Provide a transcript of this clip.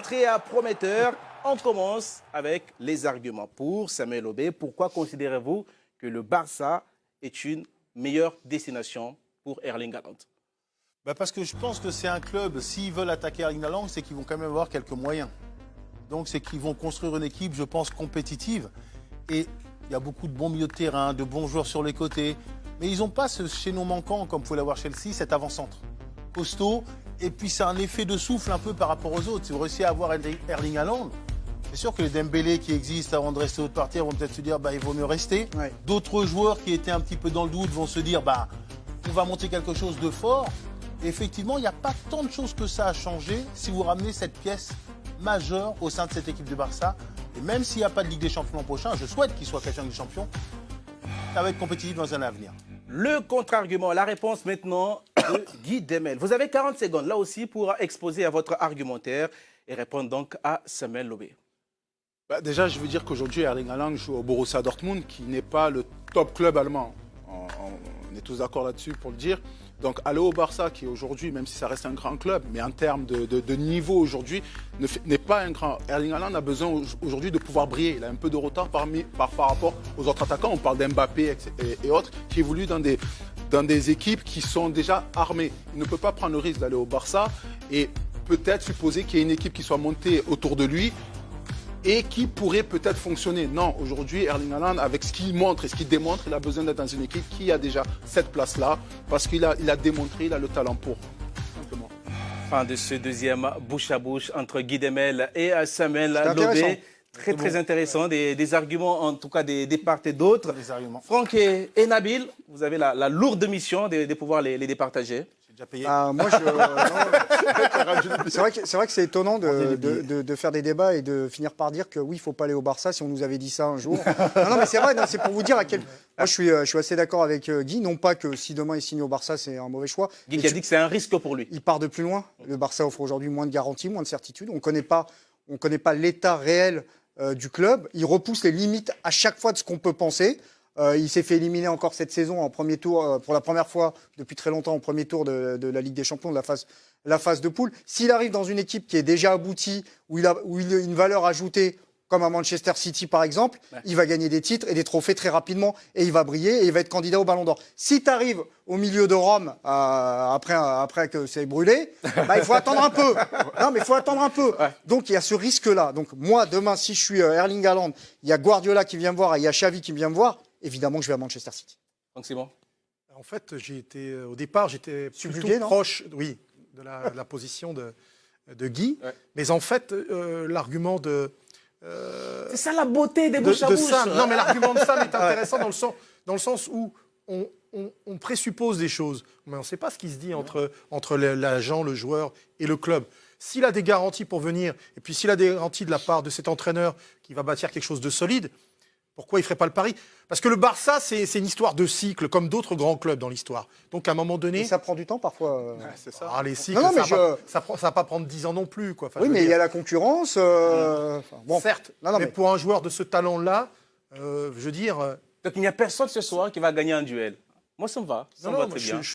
très prometteur. On commence avec les arguments. Pour Samuel Aubé, pourquoi considérez-vous que le Barça est une meilleure destination pour Erling Haaland? Parce que je pense que c'est un club, s'ils veulent attaquer Erling Haaland, c'est qu'ils vont quand même avoir quelques moyens. Donc c'est qu'ils vont construire une équipe, je pense, compétitive. Et il y a beaucoup de bons milieux de terrain, de bons joueurs sur les côtés. Mais ils n'ont pas ce chaînon manquant, comme vous pouvez l'avoir Chelsea, cet avant-centre. Costaud. Et puis c'est un effet de souffle un peu par rapport aux autres. Si vous réussissez à avoir Erling Haaland, c'est sûr que les Dembélé qui existent avant de rester ou de partir vont peut-être se dire il vaut mieux rester. Ouais. D'autres joueurs qui étaient un petit peu dans le doute vont se dire on va monter quelque chose de fort. Et effectivement, il n'y a pas tant de choses que ça à changer si vous ramenez cette pièce majeure au sein de cette équipe de Barça. Et même s'il n'y a pas de Ligue des Champions l'an prochain, je souhaite qu'il soit question de Ligue des Champions, ça va être compétitif dans un avenir. Le contre-argument, la réponse maintenant de Guy Demel. Vous avez 40 secondes là aussi pour exposer à votre argumentaire et répondre donc à Samuel Lobé. Déjà, je veux dire qu'aujourd'hui, Erling Haaland joue au Borussia Dortmund, qui n'est pas le top club allemand. On est tous d'accord là-dessus pour le dire. Donc, aller au Barça, qui aujourd'hui, même si ça reste un grand club, mais en termes de niveau aujourd'hui, n'est pas un grand. Erling Haaland a besoin aujourd'hui de pouvoir briller. Il a un peu de retard par rapport aux autres attaquants. On parle d'Mbappé et autres, qui évoluent dans des équipes qui sont déjà armées. Il ne peut pas prendre le risque d'aller au Barça et peut-être supposer qu'il y ait une équipe qui soit montée autour de lui et qui pourrait peut-être fonctionner. Non, aujourd'hui, Erling Haaland, avec ce qu'il montre et ce qu'il démontre, il a besoin d'être dans une équipe qui a déjà cette place-là, parce qu'il a démontré, il a le talent pour. Simplement. Fin de ce deuxième bouche à bouche entre Guy Demel et Samuel Lobé. Très intéressant, des arguments en tout cas des parts et d'autres. Franck et Nabil, vous avez la lourde mission de pouvoir les départager. C'est vrai que c'est étonnant de faire des débats et de finir par dire que oui, il ne faut pas aller au Barça si on nous avait dit ça un jour. non, mais c'est vrai, c'est pour vous dire à quel... Moi, je suis assez d'accord avec Guy. Non pas que si demain il signe au Barça, c'est un mauvais choix. Guy qui a dit que c'est un risque pour lui. Il part de plus loin. Le Barça offre aujourd'hui moins de garanties, moins de certitudes. On ne connaît pas l'état réel du club. Il repousse les limites à chaque fois de ce qu'on peut penser. Il s'est fait éliminer encore cette saison en premier tour, pour la première fois depuis très longtemps, au premier tour de la Ligue des Champions, de la phase de poule. S'il arrive dans une équipe qui est déjà aboutie, où il a une valeur ajoutée, comme à Manchester City par exemple, il va gagner des titres et des trophées très rapidement et il va briller et il va être candidat au Ballon d'Or. Si tu arrives au milieu de Rome, après que c'est brûlé, il faut attendre un peu. Non, mais il faut attendre un peu. Ouais. Donc il y a ce risque-là. Donc moi, demain, si je suis Erling Haaland, il y a Guardiola qui vient me voir et il y a Xavi qui vient me voir, évidemment que je vais à Manchester City. Donc c'est bon. En fait, au départ, j'étais plutôt proche de la position de Guy. Ouais. Mais en fait, l'argument de... c'est ça la beauté des bouches à bouche. Non, mais l'argument de Sam est intéressant dans le sens où on présuppose des choses. Mais on ne sait pas ce qui se dit entre l'agent, le joueur et le club. S'il a des garanties pour venir, et puis s'il a des garanties de la part de cet entraîneur qui va bâtir quelque chose de solide, pourquoi il ne ferait pas le pari? Parce que le Barça, c'est une histoire de cycle, comme d'autres grands clubs dans l'histoire. Donc, à un moment donné... Et ça prend du temps, parfois. Ouais, c'est ça. Les cycles, ça ne va pas prendre 10 ans non plus. Quoi. Enfin, oui, mais il y a la concurrence. Bon. Certes, mais pour un joueur de ce talent-là, je veux dire... Donc, il n'y a personne ce soir qui va gagner un duel. Moi, ça me va. Ça me va très bien.